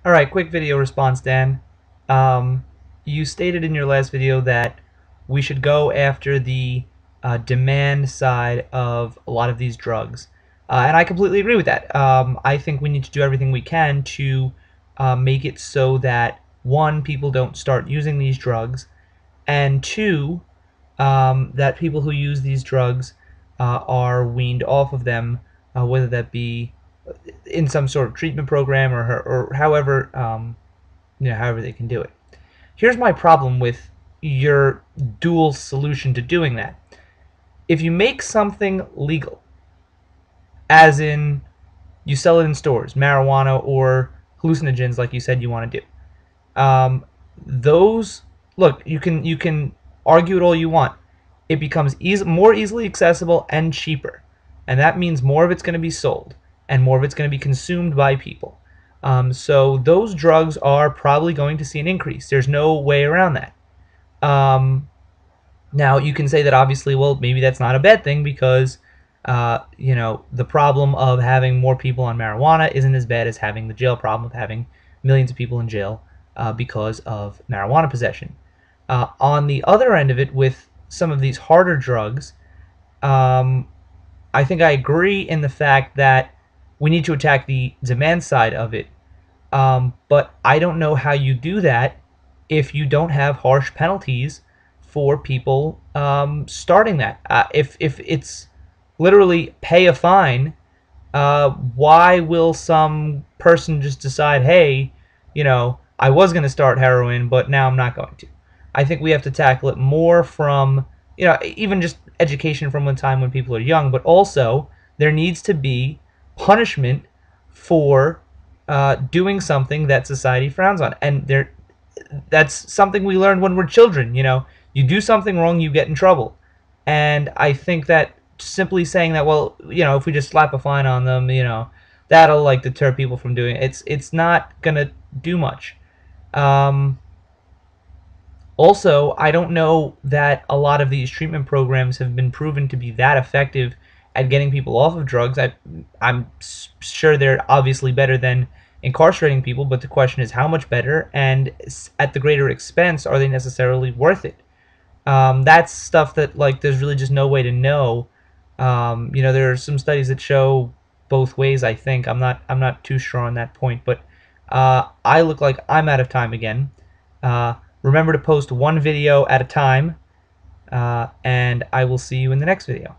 Alright, quick video response, Dan. Um, you stated in your last video that we should go after the demand side of a lot of these drugs. And I completely agree with that. I think we need to do everything we can to make it so that, one, people don't start using these drugs, and two, that people who use these drugs are weaned off of them, whether that be in some sort of treatment program or however however they can do it. Here's my problem with your dual solution to doing that. If you make something legal, as in you sell it in stores, marijuana or hallucinogens, like you said you want to do, those look you can argue it all you want. It becomes more easily accessible and cheaper, and that means more of it's going to be sold and more of it's going to be consumed by people. So those drugs are probably going to see an increase. There's no way around that. Now you can say that obviously, well, maybe that's not a bad thing because the problem of having more people on marijuana isn't as bad as having the jail problem of having millions of people in jail because of marijuana possession. On the other end of it, with some of these harder drugs, I think I agree in the fact that we need to attack the demand side of it. But I don't know how you do that if you don't have harsh penalties for people starting that. If it's literally pay a fine, why will some person just decide, hey, I was going to start heroin, but now I'm not going to? I think we have to tackle it more from, even just education from one time when people are young, but also there needs to be punishment for doing something that society frowns on. And that's something we learn when we're children. You do something wrong, you get in trouble. And I think that simply saying that, well, if we just slap a fine on them, that'll like deter people from doing it. It's not gonna do much. Um, Also, I don't know that a lot of these treatment programs have been proven to be that effective at getting people off of drugs. I'm sure they're obviously better than incarcerating people, but the question is how much better, and at the greater expense, are they necessarily worth it? That's stuff that, like, there's really just no way to know. There are some studies that show both ways. I think I'm not too sure on that point, but I look like I'm out of time again. Remember to post one video at a time, and I will see you in the next video.